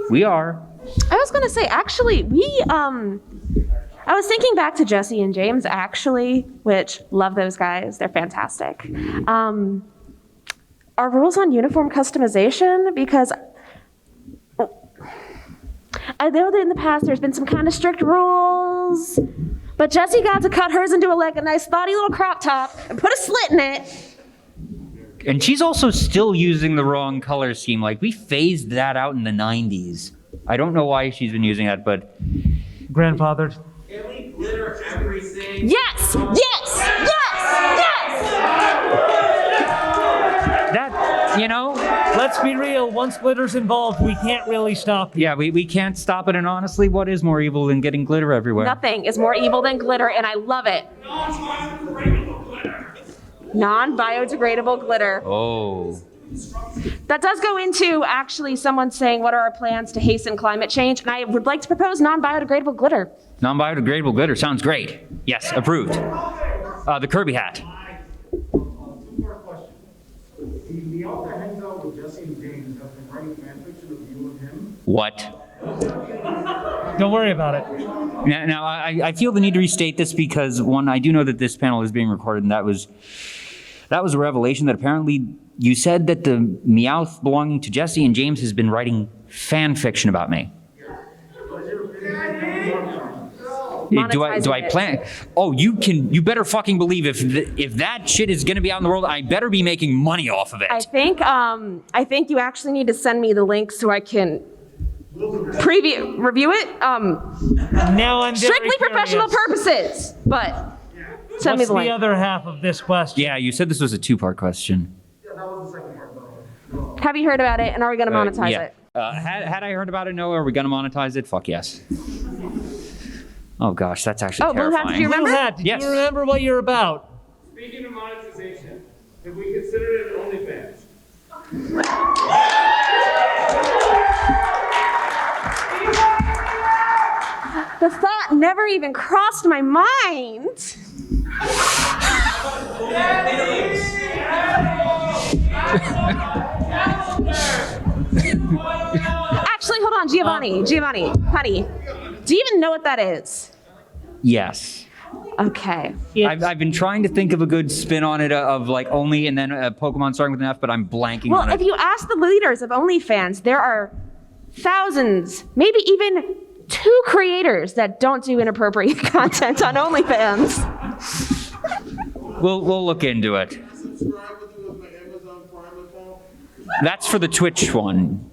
We are. I was going to say, actually, I was thinking back to Jesse and James, actually, which love those guys. They're fantastic. Our rules on uniform customization, because I know that in the past there's been some kind of strict rules, but Jesse got to cut hers into a nice thoughty little crop top and put a slit in it. And she's also still using the wrong color scheme. Like, we phased that out in the 90s. I don't know why she's been using that, but... Grandfathered. Can we glitter everything? Yes! Yes! Yes! Yes! That, you know... Let's be real, once glitter's involved, we can't really stop you. Yeah, we can't stop it, and honestly, what is more evil than getting glitter everywhere? Nothing is more evil than glitter, and I love it. Non-biodegradable glitter. Oh. That does go into actually someone saying, what are our plans to hasten climate change? And I would like to propose non-biodegradable glitter. Non-biodegradable glitter sounds great. Yes, approved. The Kirby hat. Two-part question. The author hangs out with Jesse and James has been writing fanfiction of you and him. What? Don't worry about it. Now, I feel the need to restate this because, one, I do know that this panel is being recorded, and that was a revelation that apparently you said that the Meowth belonging to Jesse and James has been writing fan fiction about me. Do I plan? Oh, you better fucking believe if that shit is gonna be out in the world, I better be making money off of it. I think you actually need to send me the link so I can review it. Now I'm very Strictly professional curious. purposes, but send me What's the link. the other half of this question? Yeah, you said this was a two-part question. Yeah, that was the second part, though. Have you heard about it, and are we going to monetize Yeah. it? Had I heard about it, no, are we gonna monetize it? Fuck yes. Oh gosh, that's actually Oh, Blue Hat, terrifying. do you remember? Blue Hat, did Yes. you remember what you're about? Speaking of monetization, have we considered it OnlyFans? The thought never even crossed my mind. Actually, hold on, Giovanni, honey, do you even know what that is? Yes. Okay. I've been trying to think of a good spin on it of like only and then Pokemon starting with an F, but I'm blanking Well, on it. if you ask the leaders of OnlyFans, there are thousands, maybe even 2 creators that don't do inappropriate content on OnlyFans. We'll look into it. Subscribe with you with my Amazon Prime account. That's for the Twitch one.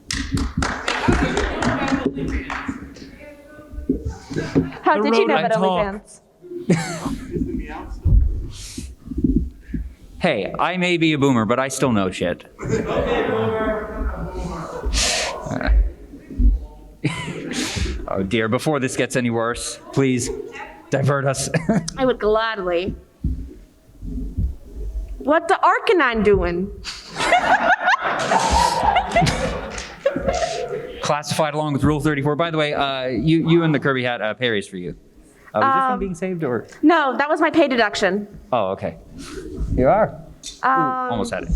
How The did you know road about I talk. OnlyFans? Is the meow still? Hey, I may be a boomer, but I still know shit. Oh dear, before this gets any worse, please divert us. I would gladly. What the Arcanine doing? Classified along with Rule 34. By the way, you and the Kirby hat, Perry's for you. Was this one being saved or? No, that was my pay deduction. Oh, okay. You are. Ooh, almost had it.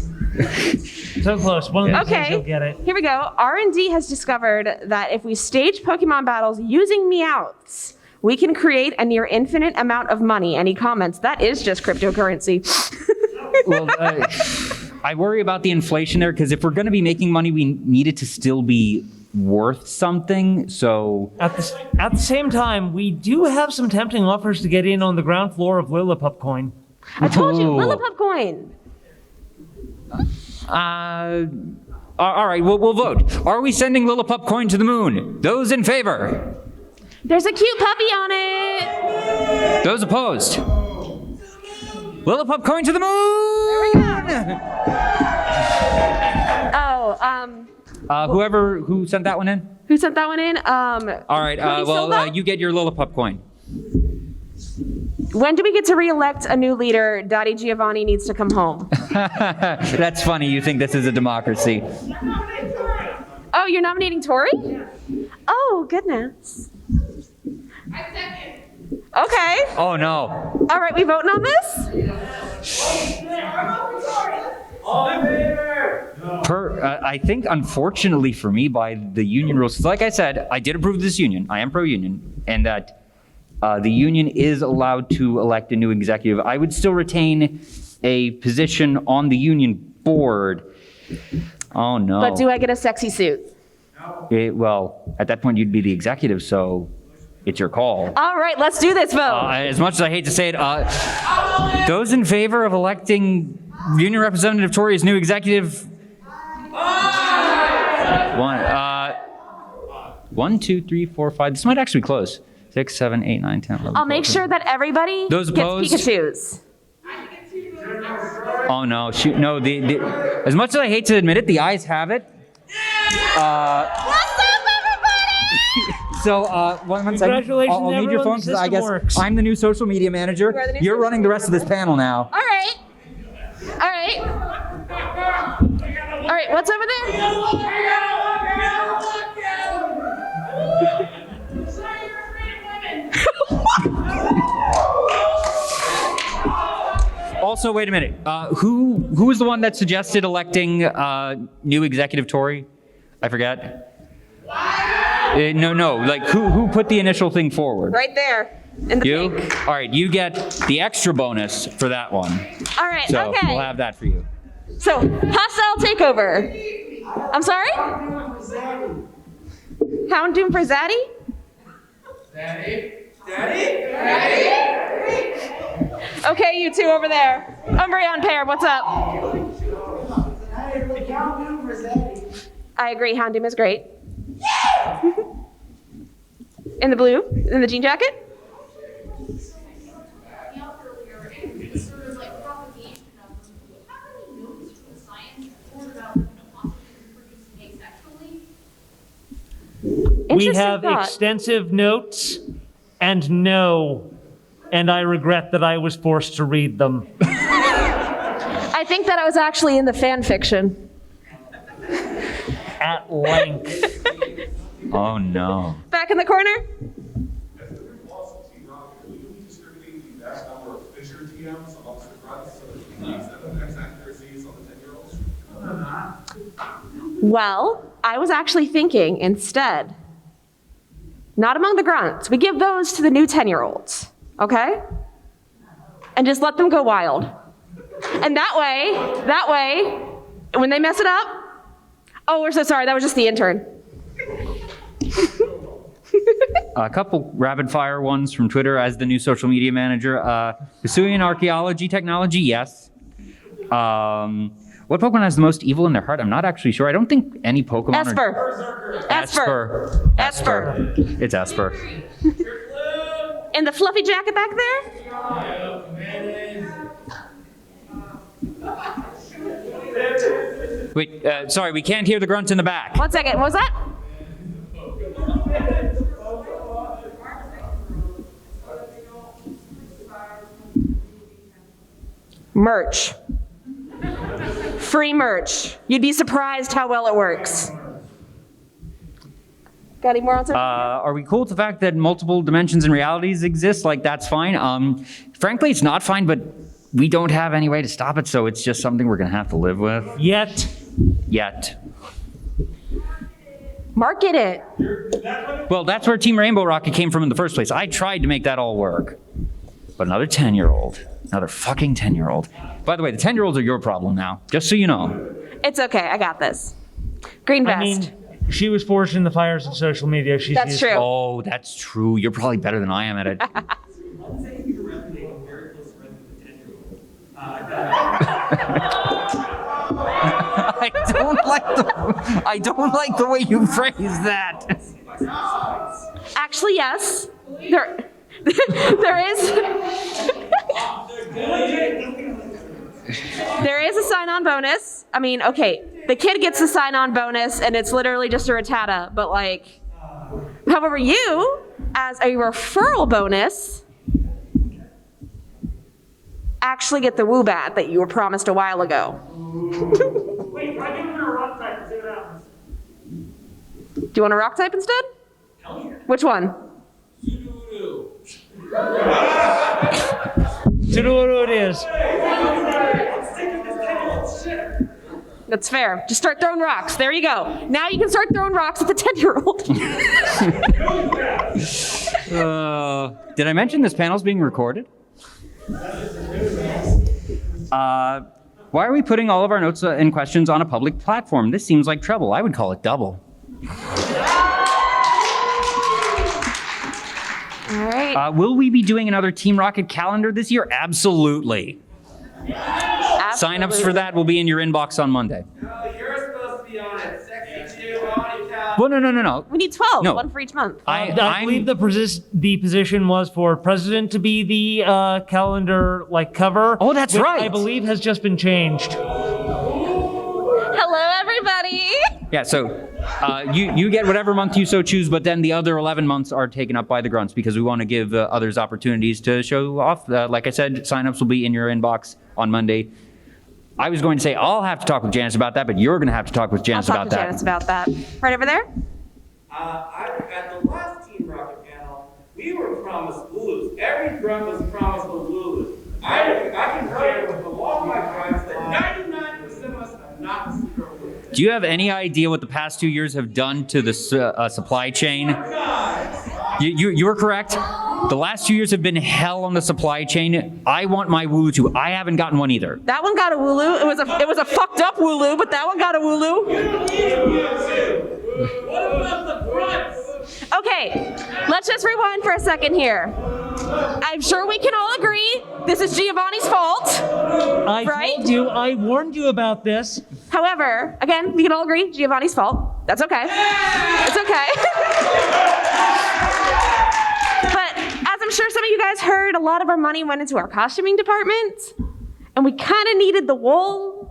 So close. One of these days Okay, you'll get it. here we go. R&D has discovered that if we stage Pokemon battles using Meowths, we can create a near infinite amount of money. Any comments? That is just cryptocurrency. Well, I worry about the inflation there because if we're going to be making money, we need it to still be worth something. So At the same time, we do have some tempting offers to get in on the ground floor of Lillipup Coin. I told you, Ooh. Lillipup coin. All right, we'll vote. Are we sending Lilliput Coin to the moon? Those in favor? There's a cute puppy on it. Those opposed? Lilliput Coin to the moon! There we go. Who sent that one in? Who sent that one in? All right, Cody Silva? you get your Lilliput Coin. When do we get to re-elect a new leader? Daddy Giovanni needs to come home. That's funny, you think this is a democracy. Oh, you're nominating Tori? Oh, goodness. I second. Okay. Oh, no. All right, we voting on this? All in favor? I think, unfortunately for me, by the union rules, like I said, I did approve this union. I am pro-union, and that the union is allowed to elect a new executive. I would still retain a position on the union board. Oh, no. But do I get a sexy suit? Well, at that point, you'd be the executive, so it's your call. All right, let's do this vote. As much as I hate to say it, those in favor of electing Union Representative Tori as new executive? 1, 2, 3, 4, 5. This might actually be close. 6, 7, 8, 9, 10, 11. I'll make sure that everybody Those gets opposed? Pikachus. Oh, no. Shoot. No, as much as I hate to admit it, the ayes have it. What's up, everybody? So, one second. Congratulations, I'll need your everyone. phone The because I system guess works. I'm the new social media manager. You are the new You're social running the rest of this panel now. All right. All right. All right, what's over there? Also, wait a minute. Who was the one that suggested electing new executive Tory? I forget. No. Like who put the initial thing forward? Right there in the You? pink. All right. You get the extra bonus for that one. All right, So okay. we'll have that for you. So, hostile takeover. I'm sorry? Hound Doom for Zaddy? Okay, you two over there. Umbreon pair, what's up? I agree, Hound Doom is great. In the blue, in the jean jacket? Earlier, and sort of like propagation of them. Do we have any notes from the science report about possibly reproducing asexually? We Interesting have thought. extensive notes and no, and I regret that I was forced to read them. I think that I was actually in the fan fiction. At length. Oh no. Back in the corner? As the group also Team Rocket, will you be distributing the vast number of Fisher TMs amongst the grunts so that we can use them with X accuracies on the 10-year-olds? Well, I was actually thinking instead, not among the grunts. We give those to the new 10-year-olds, okay? And just let them go wild. And that way, when they mess it up, oh, we're so sorry, that was just the intern. A couple rapid fire ones from Twitter as the new social media manager. Pursuing archaeology technology, yes. What Pokemon has the most evil in their heart? I'm not actually sure. I don't think any Pokemon Esper. Esper. Esper. It's Esper. In the fluffy jacket back there? Wait, sorry, we can't hear the grunts in the back. 1 second, what was that? Merch. Free merch. You'd be surprised how well it works. Got any more on social media? Are we cool with the fact that multiple dimensions and realities exist? Like, that's fine. Frankly, it's not fine, but we don't have any way to stop it, so it's just something we're gonna have to live with. Yet. Market it. Well, that's where Team Rainbow Rocket came from in the first place. I tried to make that all work. But another 10-year-old, another fucking 10-year-old. By the way, the 10-year-olds are your problem now, just so you know. It's okay, I got this. Green vest. I mean, she was forged in the fires of social media. She's That's used- true. Oh, that's true. You're probably better than I am at it. Let's say you're resonating very close friends with a 10-year-old. I don't like the way you phrase that. Actually, yes. There is a sign-on bonus. I mean, okay, the kid gets a sign-on bonus, and it's literally just a rattata. But like, however, you, as a referral bonus, actually get the woo-bat that you were promised a while ago. Wait, try giving her a rock type and see what happens. Do you want a rock type instead? Hell yeah. Which one? Sudoku it is. That's fair. Just start throwing rocks. There you go. Now you can start throwing rocks at the 10-year-old. Did I mention this panel's being recorded? Why are we putting all of our notes and questions on a public platform? This seems like trouble. I would call it double. All right. Will we be doing another Team Rocket calendar this year? Absolutely. Sign-ups for that will be in your inbox on Monday. No, you're supposed to be on it. Sexy Giovanni Cal. Well, no. We need 12, No. one for each month. I believe the position was for president to be the calendar cover. Oh, that's which right. I believe has just been changed. Hello, everybody. Yeah, so you get whatever month you so choose, but then the other 11 months are taken up by the grunts because we want to give others opportunities to show off. Like I said, signups will be in your inbox on Monday. I was going to say I'll have to talk with Janice about that, but you're going to have to talk with Janice I'll about talk to that. Janice about that. Right over there. At the last Team Rocket panel, we were promised Lulus. Every grunt was promised a Lulu. I can tell you with all my grunts that 99% of us have not received our Lulu. Do you have any idea what the past 2 years have done to the supply chain? You were correct. The last 2 years have been hell on the supply chain. I want my Wooloo too. I haven't gotten one either. That one got a Wooloo. It was a fucked up Wooloo, but that one got a Wooloo. What about the grunts? Okay, let's just rewind for a second here. I'm sure we can all agree this is Giovanni's fault. I Right? told you, I warned you about this. However, again, we can all agree Giovanni's fault. That's okay. It's okay. But as I'm sure some of you guys heard, a lot of our money went into our costuming department, and we kind of needed the wool.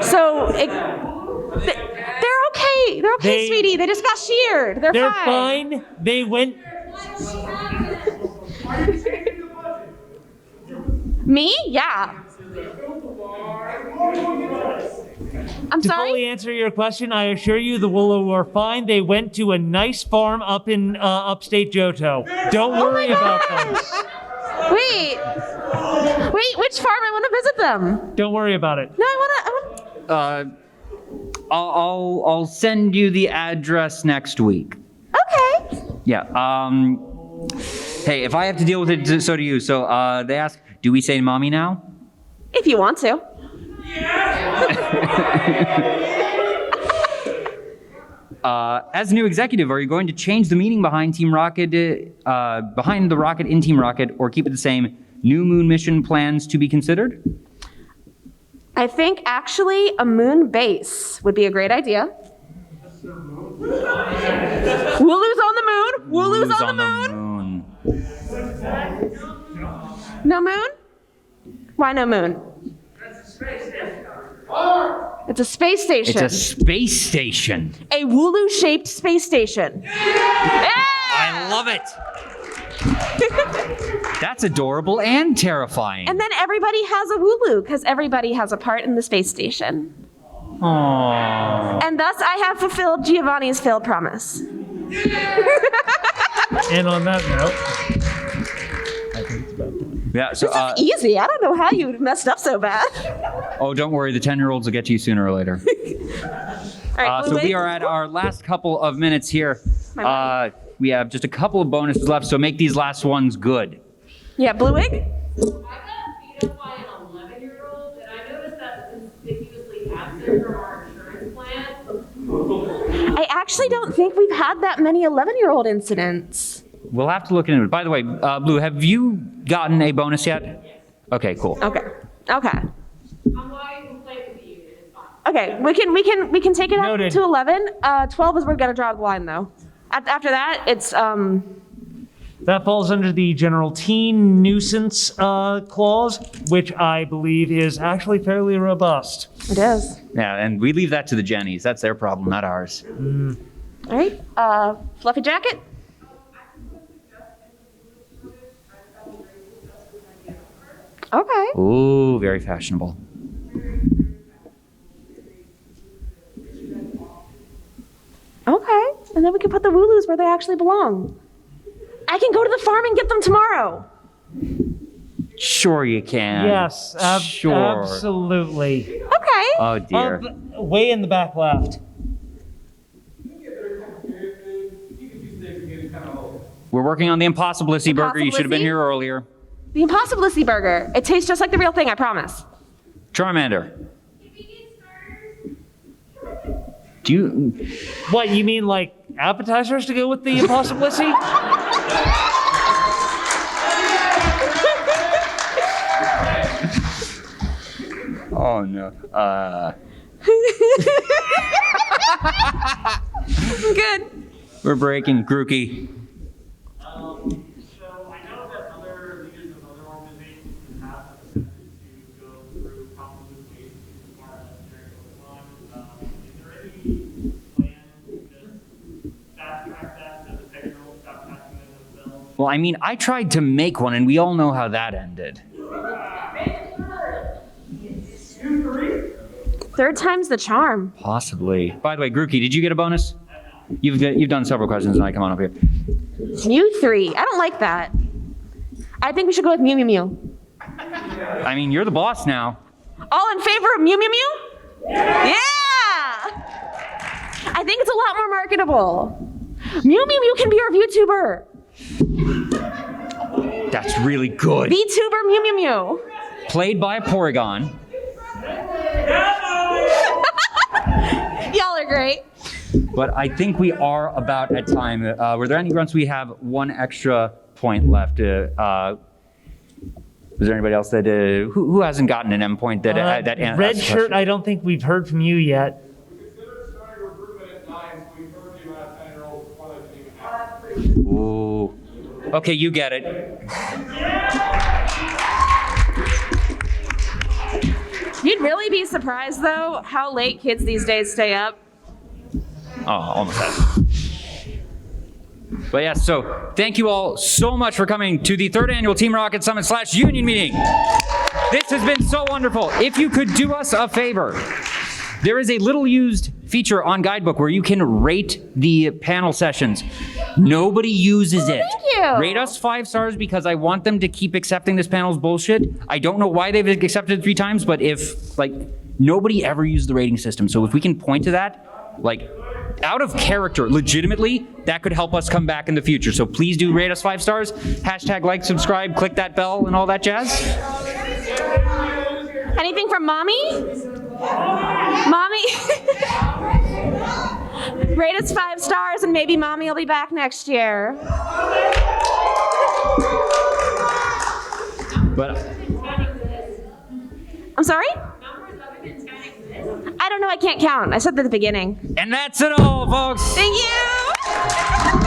So they're okay. They're okay, sweetie. They just got sheared. They're fine. They went. Me? Yeah. I'm To sorry? fully answer your question, I assure you the Wooloo are fine. They went to a nice farm up in upstate Johto. Don't worry about them. Wait, which farm? I want to visit them. Don't worry about it. No, I want to. I'll send you the address next week. Okay. Yeah. Hey, if I have to deal with it, so do you. So they ask, do we say mommy now? If you want to. As new executive, are you going to change the meaning behind Team Rocket, behind the rocket in Team Rocket, or keep it the same? New moon mission plans to be considered? I think actually a moon base would be a great idea. Wooloo's on the moon. Wooloo's on the moon. No moon? Why no moon? It's a space station. It's a space station. A Wooloo-shaped space station. I love it. That's adorable and terrifying. And then everybody has a Wooloo because everybody has a part in the space station. Aww. And thus I have fulfilled Giovanni's failed promise. And on that note, Yeah, so, Easy. I don't know how you messed up so bad. oh, don't worry. The 10-year-olds will get to you sooner or later. All right, So we are at our last couple of minutes here. We have just a couple of bonuses left, so make these last ones good. Yeah, Blue Wig? I got beat up by an 11-year-old, and I noticed that's conspicuously absent from our insurance plan. I actually don't think we've had that many 11-year-old incidents. We'll have to look into it. By the way, Blue, have you gotten a bonus yet? Okay, cool. Okay. I'm going to complain with the union. It's fine. Okay, we can take it up Noted. to 11. 12 is where we gotta draw the line though. After that, it's That falls under the general teen nuisance clause, which I believe is actually fairly robust. it is. Yeah, and we leave that to the Jennies. That's their problem, not ours. All right, fluffy jacket. Okay. Ooh, very fashionable. Okay, and then we can put the Wooloos where they actually belong. I can go to the farm and get them tomorrow. Sure you can. Yes, Sure. absolutely. Okay. Oh dear. Way in the back left. We're working on the Impossibility Burger. You should have been Impossibility? here earlier. The Impossibility Burger. It tastes just like the real thing, I promise. Charmander. Do you... What, you mean like appetizers to go with the Impossibility? Oh no. Good. We're breaking. Grookey. So I know that other leaders of other organizations have attempted to go through complicated ways to acquire necessary Pokemon. Is there any plan to just fast track that so the 10-year-olds stop catching them themselves? Well, I mean, I tried to make one, and we all know how that ended. Third time's the charm. Possibly. By the way, Grookey, did you get a bonus? You've done several questions tonight. Come on up here. Mew 3. I don't like that. I think we should go with Mew Mew Mew. I mean, you're the boss now. All in favor of Mew Mew Mew? Yeah! I think it's a lot more marketable. Mew Mew Mew can be our VTuber. That's really good. VTuber Mew Mew Mew. Played by Porygon. Y'all are great. But I think we are about at time. Were there any grunts? We have one extra point left. Was there anybody else that who hasn't gotten an M point that Red shirt, I don't think we've heard from you yet. We considered starting recruitment at 9, so we heard the amount of 10-year-olds before they can even happen. Ooh. Okay, you get it. You'd really be surprised, though, how late kids these days stay up. Oh, almost had it. But yeah, so thank you all so much for coming to the 3rd annual Team Rocket Summit / Union meeting. This has been so wonderful. If you could do us a favor, there is a little used feature on Guidebook where you can rate the panel sessions. Nobody uses it. Thank you. Rate us 5 stars because I want them to keep accepting this panel's bullshit. I don't know why they've accepted it 3 times, but if, like, nobody ever used the rating system. So if we can point to that, like, out of character, legitimately, that could help us come back in the future. So please do rate us 5 stars. # like, subscribe, click that bell, and all that jazz. Anything from Mommy? Mommy? Rate us 5 stars and maybe Mommy will be back next year. But I'm sorry? I don't know, I can't count. I said that at the beginning. and that's it all, folks. Thank you!